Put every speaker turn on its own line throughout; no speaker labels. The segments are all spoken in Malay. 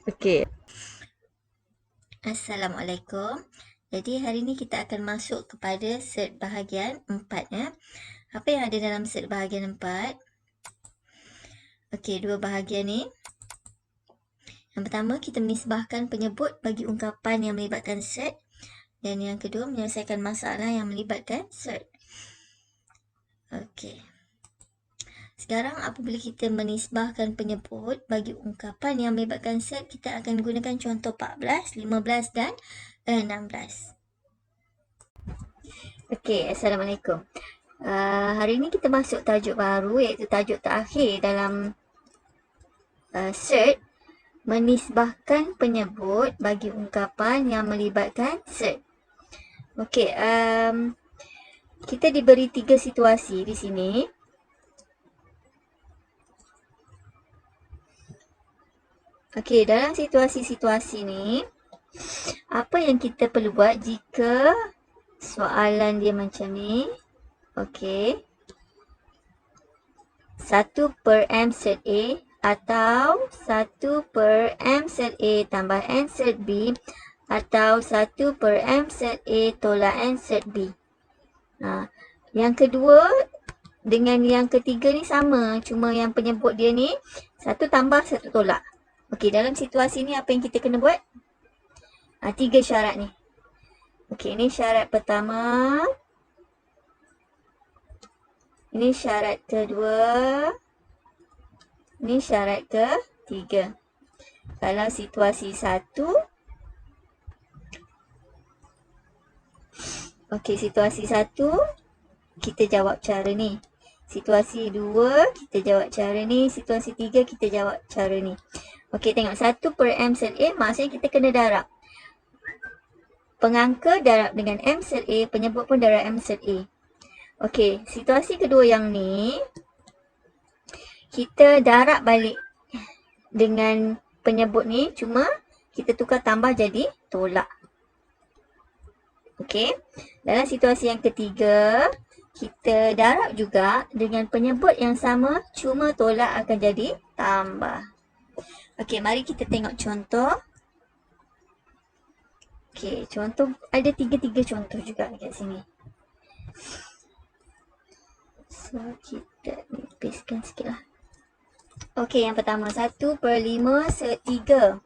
Okey.
Assalamualaikum. Jadi hari ini kita akan masuk kepada set bahagian 4 ya. Apa yang ada dalam set bahagian 4? Okey, dua bahagian ni. Yang pertama, kita menisbahkan penyebut bagi ungkapan yang melibatkan set. Dan yang kedua, menyelesaikan masalah yang melibatkan set. Okey. Sekarang apabila kita menisbahkan penyebut bagi ungkapan yang melibatkan set, kita akan gunakan contoh 14, 15 dan 16. Okey, Assalamualaikum. Hari ini kita masuk tajuk baru iaitu tajuk terakhir dalam set, menisbahkan penyebut bagi ungkapan yang melibatkan set. Okey, kita diberi 3 situasi di sini. Okey, dalam situasi-situasi ni, apa yang kita perlu buat jika soalan dia macam ni? Okey. 1 per M set A atau 1 per M set A tambah N set B atau 1 per M set A tolak N set B. Yang kedua dengan yang ketiga ni sama, cuma yang penyebut dia ni satu tambah satu tolak. Okey, dalam situasi ni apa yang kita kena buat? 3 syarat ni. Okey, ini syarat pertama. Ini syarat kedua. Ini syarat ketiga. Kalau situasi 1, okey, situasi 1 kita jawab cara ni. Situasi 2 kita jawab cara ni. Situasi 3 kita jawab cara ni. Okey, tengok 1 per M set A maksudnya kita kena darab. Pengangka darab dengan M set A, penyebut pun darab M set A. Okey, situasi kedua yang ni kita darab balik dengan penyebut ni, cuma kita tukar tambah jadi tolak. Okey, dalam situasi yang ketiga kita darab juga dengan penyebut yang sama, cuma tolak akan jadi tambah. Okey, mari kita tengok contoh. Okey, contoh ada tiga contoh juga dekat sini. So, kita nipiskan sikit lah. Okey, yang pertama 1 per 5 set 3.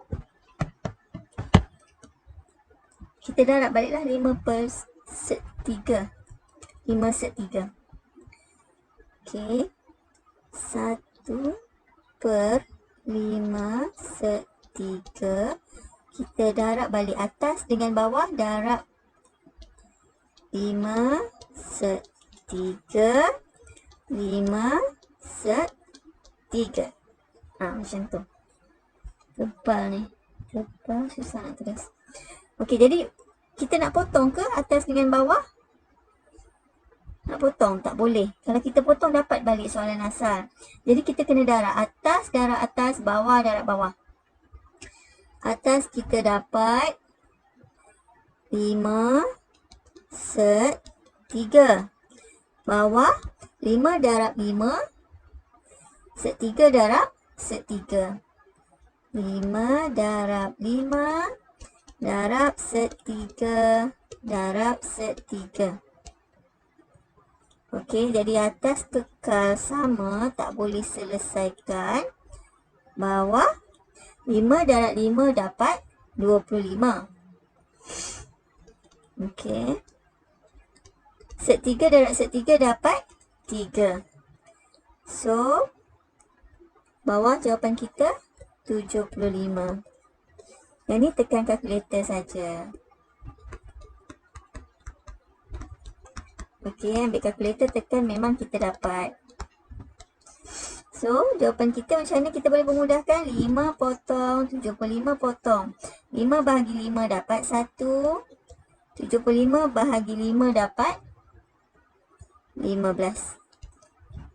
Kita darab baliklah 5 per set 3. 5 set 3. Okey. 1 per 5 set 3. Kita darab balik atas dengan bawah, darab 5 set 3. 5 set 3. Macam tu. Tebal ni. Tebal, susah nak tulis. Okey, jadi kita nak potong ke atas dengan bawah? Nak potong? Tak boleh. Kalau kita potong dapat balik soalan asal. Jadi kita kena darab atas, bawah, darab bawah. Atas kita dapat 5 set 3. Bawah 5 darab 5 set 3 darab set 3. 5 darab 5 darab set 3 darab set 3. Okey, jadi atas kekal sama, tak boleh selesaikan. Bawah 5 darab 5 dapat 25. Okey. Set 3 darab set 3 dapat 3. So, bawah jawapan kita 75. Yang ni tekan kalkulator saja. Okey, ambil kalkulator, tekan, memang kita dapat. So, jawapan kita macam mana kita boleh memudahkan? 5 potong 75 potong. 5 bahagi 5 dapat 1. 75 bahagi 5 dapat 15.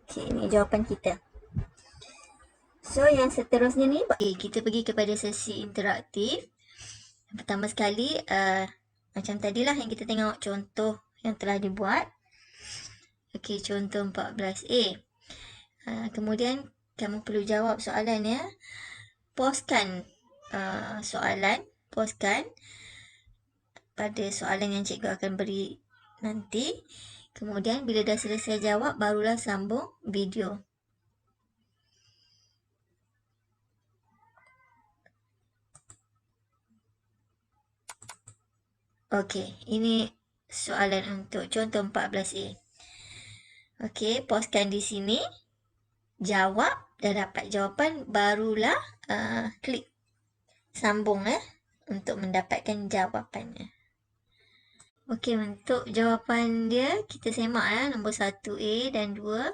Okey, ini jawapan kita. So, yang seterusnya ni, kita pergi kepada sesi interaktif. Yang pertama sekali, macam tadilah yang kita tengok contoh yang telah dibuat. Okey, contoh 14A. Kemudian, kamu perlu jawab soalan ya. Poskan soalan, postkan pada soalan yang cikgu akan beri nanti. Kemudian bila dah selesai jawab, barulah sambung video. Okey, ini soalan untuk contoh 14A. Okey, postkan di sini. Jawab, dah dapat jawapan, barulah klik sambung untuk mendapatkan jawapannya. Okey, untuk jawapan dia kita semak nombor 1A dan 2.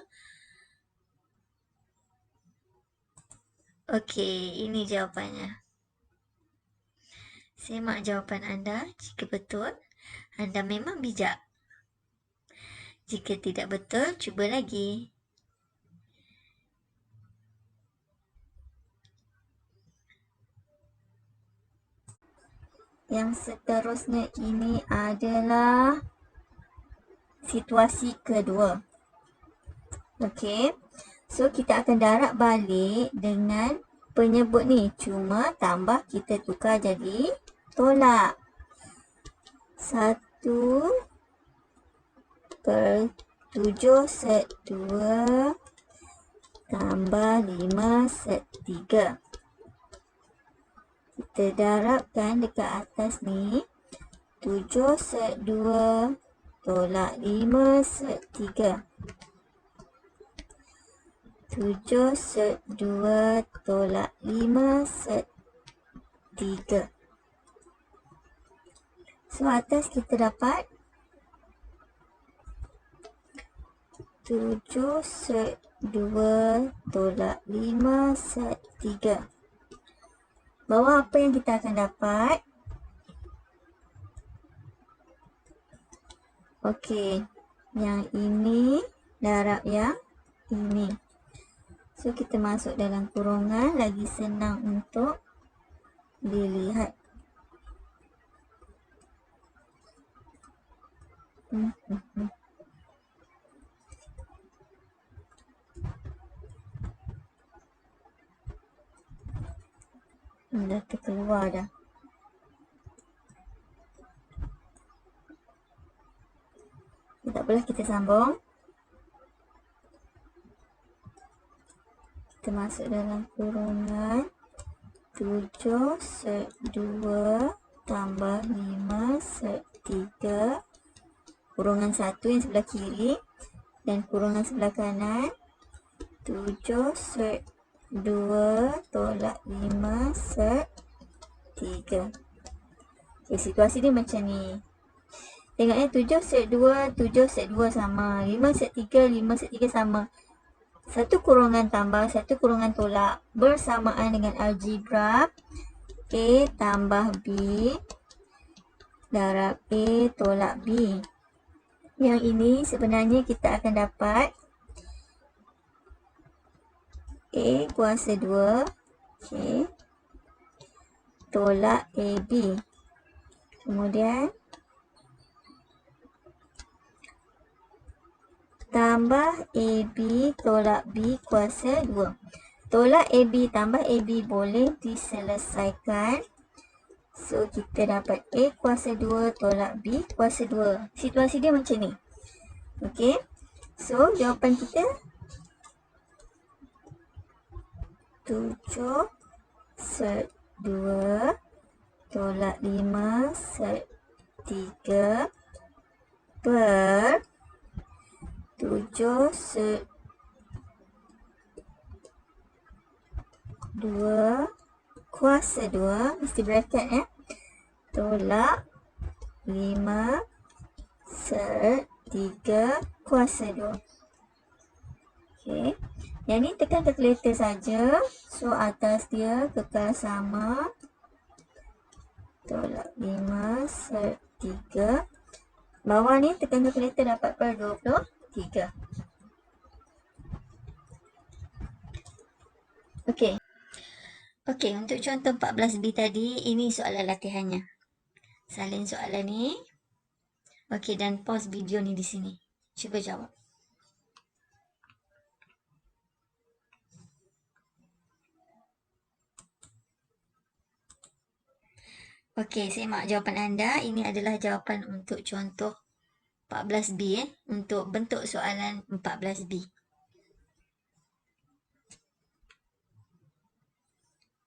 Okey, ini jawapannya. Semak jawapan anda. Jika betul, anda memang bijak. Jika tidak betul, cuba lagi. Yang seterusnya ini adalah situasi kedua. Okey. So, kita akan darab balik dengan penyebut ni. Cuma tambah kita tukar jadi tolak. 1/7 set 2 tambah 5 set 3. Kita darabkan dekat atas ni. 7 set 2 tolak 5 set 3. 7 set 2 tolak 5 set 3. So, atas kita dapat 7 set 2 tolak 5 set 3. Bawah apa yang kita akan dapat? Okey, yang ini darab yang ini. So, kita masuk dalam kurungan, lagi senang untuk dilihat. Dah terkeluar dah. Tak apalah, kita sambung. Kita masuk dalam kurungan 7 set 2 tambah 5 set 3. Kurungan 1 yang sebelah kiri dan kurungan sebelah kanan. 7 set 2 tolak 5 set 3. Okay, situasi dia macam ni. Tengoknya 7 set 2, 7 set 2 sama. 5 set 3, 5 set 3 sama. Satu kurungan tambah, satu kurungan tolak bersamaan dengan algebra A tambah B darab A tolak B. Yang ini sebenarnya kita akan dapat A kuasa 2 okay, tolak AB. Kemudian tambah AB tolak B kuasa 2. Tolak AB tambah AB boleh diselesaikan. So, kita dapat A kuasa 2 tolak B kuasa 2. Situasi dia macam ni. Okey. So, jawapan kita 7 set 2 tolak 5 set 3 per 7 set 2 kuasa 2, mesti bracket tolak 5 set 3 kuasa 2. Okay. Yang ni tekan kalkulator saja. So, atas dia kekal sama. Tolak 5 set 3. Bawah ni tekan kalkulator dapat per 23. Okey. Okey, untuk contoh 14B tadi, ini soalan latihannya. Salin soalan ni. Okey, dan pause video ni di sini. Cuba jawab. Okey, simak jawapan anda. Ini adalah jawapan untuk contoh 14B untuk bentuk soalan 14B.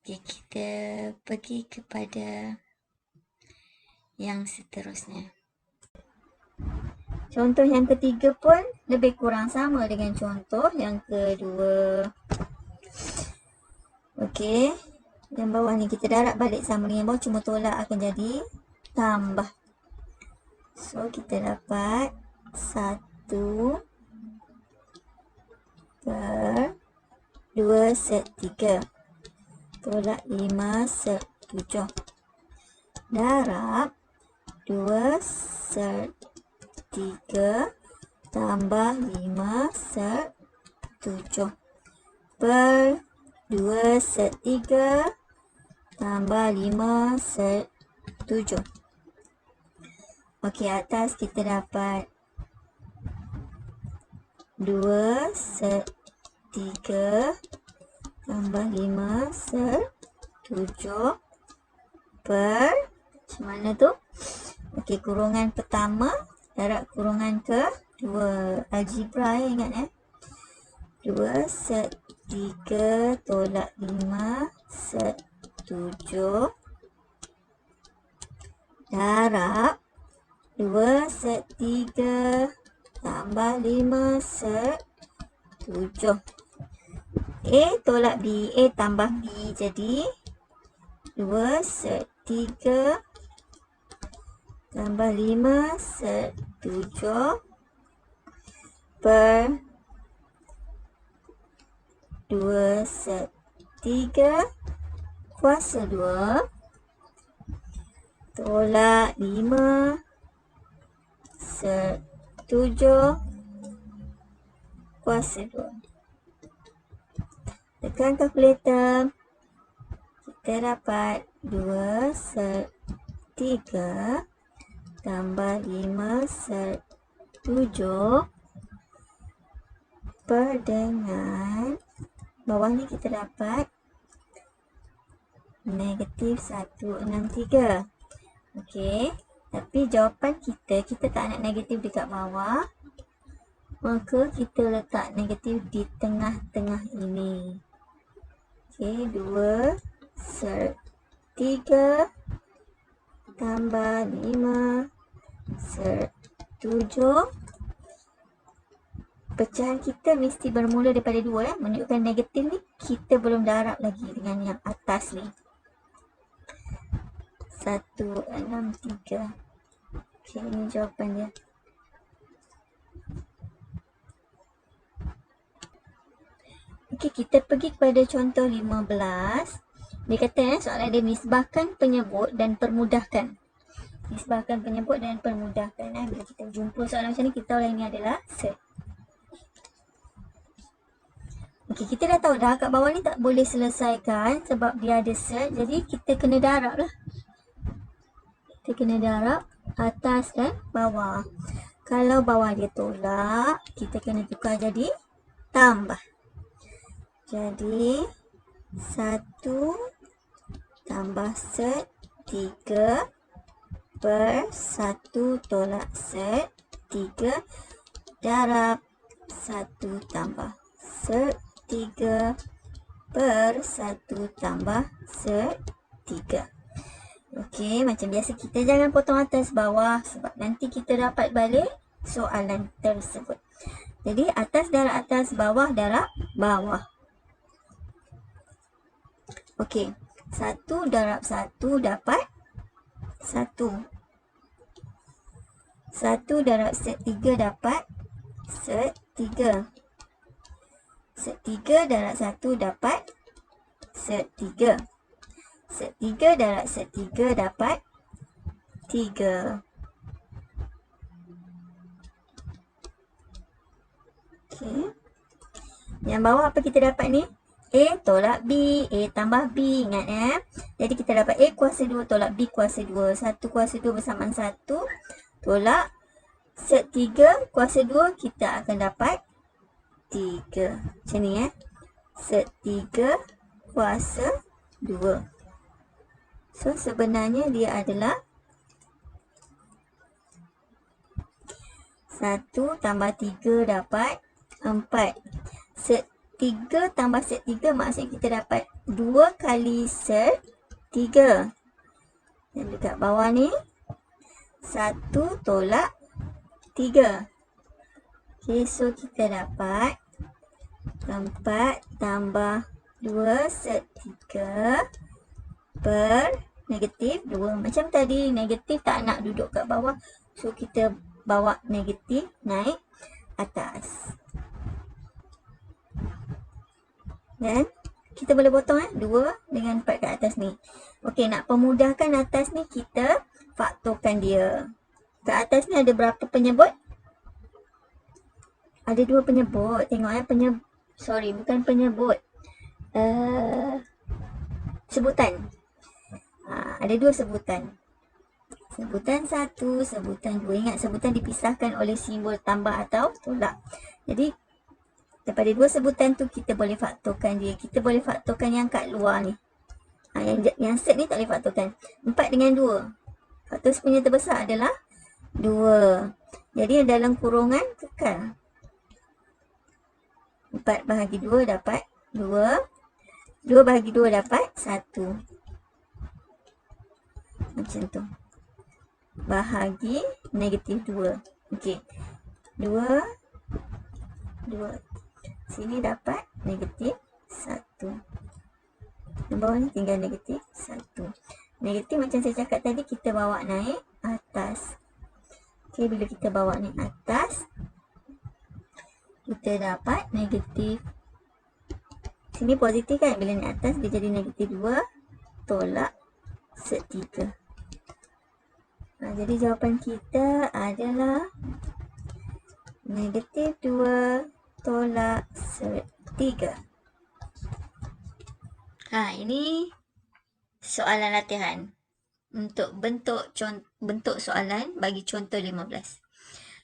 Okey, kita pergi kepada yang seterusnya. Contoh yang ketiga pun lebih kurang sama dengan contoh yang kedua. Okey, yang bawah ni kita darab balik sama dengan bawah, cuma tolak akan jadi tambah. So, kita dapat 1 per 2 set 3 tolak 5 set 7 darab 2 set 3 tambah 5 set 7 per 2 set 3 tambah 5 set 7. Okey, atas kita dapat 2 set 3 tambah 5 set 7 per macam mana tu? Okey, kurungan pertama darab kurungan kedua. Algebra ingat 2 set 3 tolak 5 set 7 darab 2 set 3 tambah 5 set 7. A tolak B, A tambah B jadi 2 set 3 tambah 5 set 7 per 2 set 3 kuasa 2 tolak 5 set 7 kuasa 2. Tekan kalkulator. Kita dapat 2 set 3 tambah 5 set 7 per dengan bawah ni kita dapat negatif 163. Okey, tapi jawapan kita tak nak negatif dekat bawah, maka kita letak negatif di tengah-tengah ini. Okey, 2 set 3 tambah 5 set 7. Pecahan kita mesti bermula daripada 2 menunjukkan negatif ni kita belum darab lagi dengan yang atas ni. 163. Okey, ini jawapan dia. Okey, kita pergi kepada contoh 15. Dia kata soalan dia nisbahkan penyebut dan permudahkan. Nisbahkan penyebut dan permudahkan. Bila kita jumpa soalan macam ni, kita tahu ini adalah set. Okey, kita dah tahu dah kat bawah ni tak boleh selesaikan sebab dia ada set. Jadi kita kena darab lah. Kita kena darab atas dan bawah. Kalau bawah dia tolak, kita kena tukar jadi tambah. Jadi 1 tambah set 3 per 1 tolak set 3 darab 1 tambah set 3 per 1 tambah set 3. Okey, macam biasa kita jangan potong atas bawah sebab nanti kita dapat balik soalan tersebut. Jadi atas darab atas, bawah darab bawah. Okey, 1 darab 1 dapat 1. 1 darab set 3 dapat set 3. Set 3 darab 1 dapat set 3. Set 3 darab set 3 dapat 3. Okey. Yang bawah apa kita dapat ni? A tolak B, A tambah B. Ingat Jadi kita dapat A kuasa 2 tolak B kuasa 2. 1 kuasa 2 bersamaan 1 tolak set 3 kuasa 2, kita akan dapat 3. Macam ni Set 3 kuasa 2. So sebenarnya dia adalah 1 tambah 3 dapat 4. Set 3 tambah set 3 maksudnya kita dapat 2 kali set 3. Dan dekat bawah ni 1 tolak 3. Okay, so kita dapat 4 tambah 2 set 3 per negatif 2. Macam tadi negatif tak nak duduk kat bawah. So kita bawa negatif naik atas. Dan kita boleh potong 2 dengan 4 kat atas ni. Okey, nak pemudahkan atas ni kita faktorkan dia. Kat atas ni ada berapa penyebut? Ada 2 penyebut. Tengok bukan penyebut. Sebutan. Ada 2 sebutan. Sebutan 1, sebutan 2. Ingat, sebutan dipisahkan oleh simbol tambah atau tolak. Jadi daripada 2 sebutan tu kita boleh faktorkan dia. Kita boleh faktorkan yang kat luar ni. Yang set ni tak boleh faktorkan. 4 dengan 2. Faktor sebenarnya terbesar adalah 2. Jadi dalam kurungan kekal. 4 bahagi 2 dapat 2. 2 bahagi 2 dapat 1. Macam tu. Bahagi negatif 2. Okey. 2. Sini dapat negatif 1. Di bawah ni tinggal negatif 1. Negatif macam saya cakap tadi, kita bawa naik atas. Okey, bila kita bawa naik atas, kita dapat negatif. Sini positif kan? Bila naik atas, dia jadi negatif 2 tolak set 3. Jadi jawapan kita adalah negatif 2 tolak set 3. Ini soalan latihan. Untuk bentuk soalan bagi contoh 15.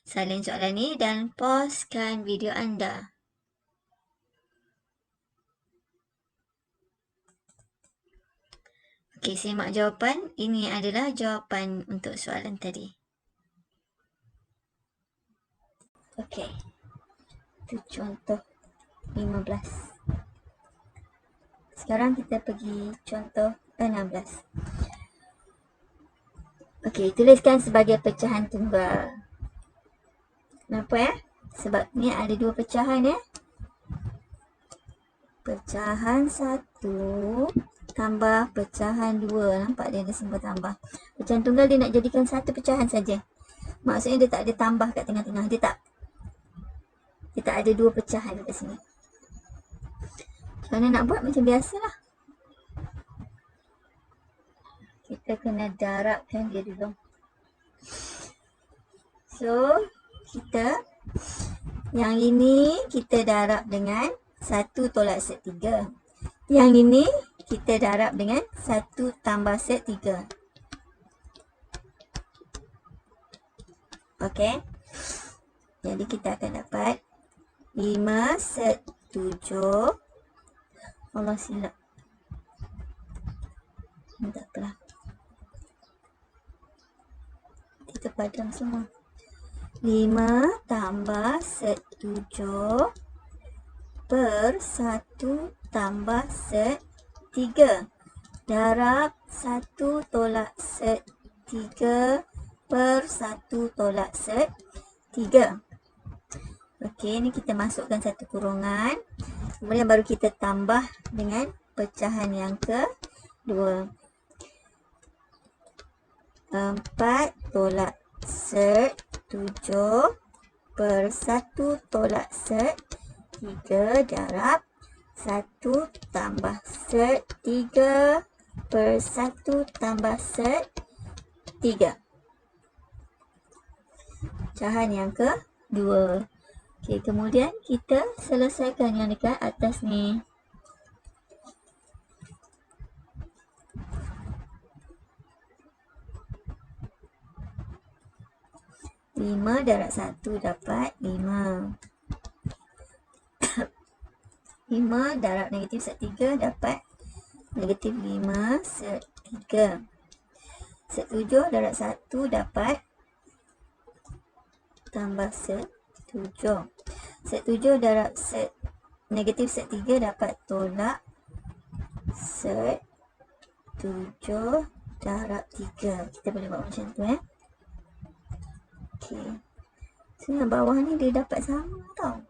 Salin soalan ni dan pauskan video anda. Okey, simak jawapan. Ini adalah jawapan untuk soalan tadi. Okey. Itu contoh 15. Sekarang kita pergi contoh 16. Okey, tuliskan sebagai pecahan tunggal. Kenapa Sebab ni ada 2 pecahan Pecahan 1 tambah pecahan 2. Nampak dia ada simbol tambah. Pecahan tunggal dia nak jadikan 1 pecahan saja. Maksudnya dia tak ada tambah kat tengah-tengah. Dia tak ada 2 pecahan kat sini. Macam mana nak buat? Macam biasalah. Kita kena darabkan dia dulu. So, yang ini kita darab dengan 1 tolak set 3. Yang ini kita darab dengan 1 tambah set 3. Okey. Jadi kita akan dapat 5 set 7. Allah silap. Tak apalah. Kita padam semua. 5 tambah set 7 per 1 tambah set 3 darab 1 tolak set 3 per 1 tolak set 3. Okey, ni kita masukkan satu kurungan. Kemudian baru kita tambah dengan pecahan yang kedua. 4 tolak set 7 per 1 tolak set 3 darab 1 tambah set 3 per 1 tambah set 3. Pecahan yang kedua. Okey, kemudian kita selesaikan yang dekat atas ni. Lima darab 1 dapat 5. 5 darab negatif set 3 dapat negatif 5 set 3. Set 7 darab 1 dapat tambah set 7. Set 7 darab set negatif set 3 dapat tolak set 7 darab 3. Kita boleh buat macam tu Okey. So yang bawah ni dia dapat sama tau.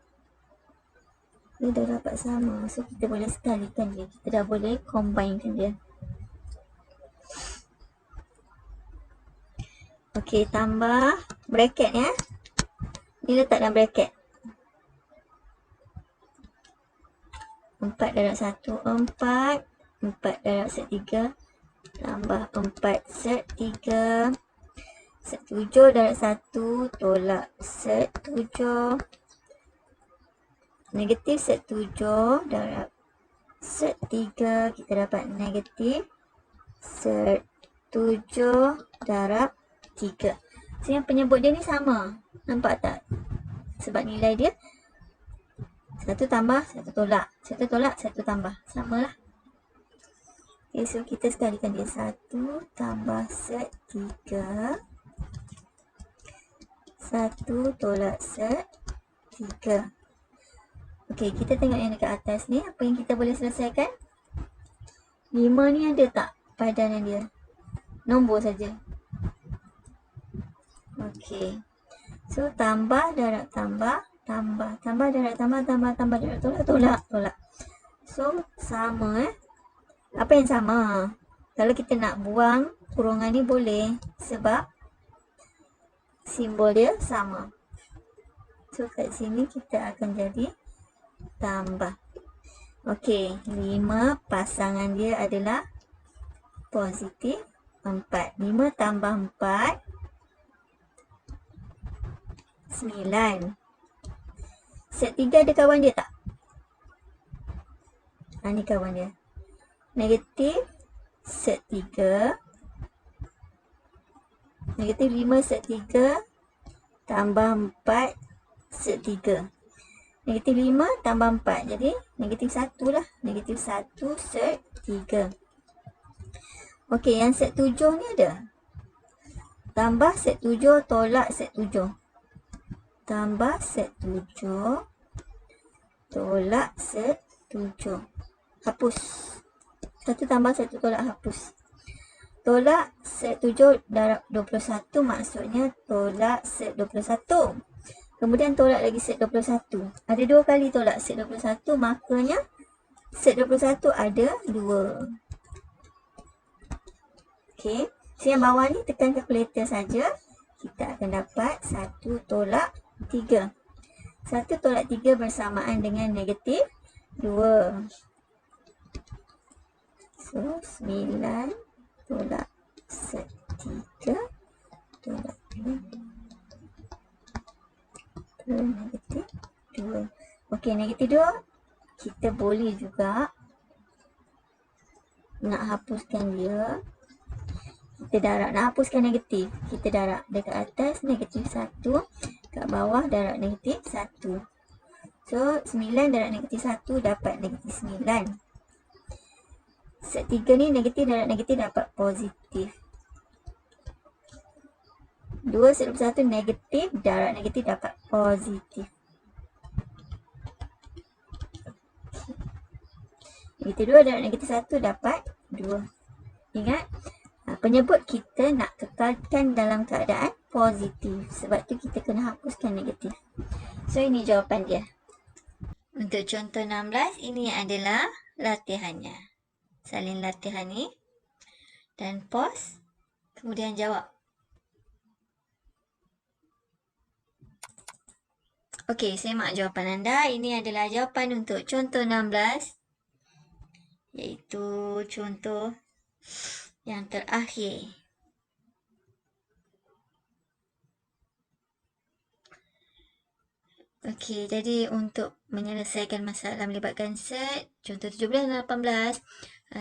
Dia dah dapat sama. So kita boleh sekalikan dia. Kita dah boleh combinekan dia. Okey, tambah bracket Ni letak dalam bracket. 4 darab 1, 4. 4 darab set 3. Tambah 4 set 3. Set 7 darab 1. Tolak set 7. Negatif set 7 darab set 3. Kita dapat negatif set 7 darab 3. So yang penyebut dia ni sama. Nampak tak? Sebab nilai dia 1 tambah 1 tolak. 1 tolak 1 tambah. Samalah. Okay, so kita sekalikan dia. 1 tambah set 3. 1 tolak set 3. Okey, kita tengok yang dekat atas ni. Apa yang kita boleh selesaikan? 5 ni ada tak padanan dia? Nombor saja. Okey. So, tambah darab tambah. Tambah darab tambah. Tambah darab tolak. So, sama Apa yang sama? Kalau kita nak buang kurungan ni boleh. Sebab simbol dia sama. So, kat sini kita akan jadi tambah. Okey, 5 pasangan dia adalah positif 4. 5 tambah 4, 9. Set 3 ada kawan dia tak? Ni kawan dia. Negatif set 3. Negatif 5 set 3 tambah 4 set 3. Negatif 5 tambah 4. Jadi negatif 1 lah. Negatif 1 set 3. Okey, yang set 7 ni ada. Tambah set 7 tolak set 7. Tambah set 7 tolak set 7. Hapus. 1 tambah 1 tolak hapus. Tolak set 7 darab 21 maksudnya tolak set 21. Kemudian tolak lagi set 21. Ada 2 kali tolak set 21, makanya set 21 ada 2. Okey. So yang bawah ni tekan kalkulator saja. Kita akan dapat 1 tolak 3. 1 tolak 3 bersamaan dengan negatif 2. So 9 tolak set 3 tolak 2. Negatif 2. Okey, negatif 2 kita boleh juga nak hapuskan dia. Kita darab nak hapuskan negatif. Kita darab dekat atas negatif 1, kat bawah darab negatif 1. So 9 darab negatif 1 dapat negatif 9. Set 3 ni negatif darab negatif dapat positif. 2 set 21 negatif darab negatif dapat positif. Negatif 2 darab negatif 1 dapat 2. Ingat, penyebut kita nak kekalkan dalam keadaan positif. Sebab tu kita kena hapuskan negatif. So ini jawapan dia. Untuk contoh 16, ini adalah latihannya. Salin latihan ni. Dan pause. Kemudian jawab. Okey, semak jawapan anda. Ini adalah jawapan untuk contoh 16. Iaitu contoh yang terakhir. Okey, jadi untuk menyelesaikan masalah melibatkan set, contoh 17 dan 18,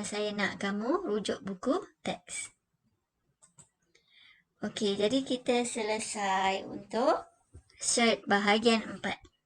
saya nak kamu rujuk buku teks. Okey, jadi kita selesai untuk set bahagian 4.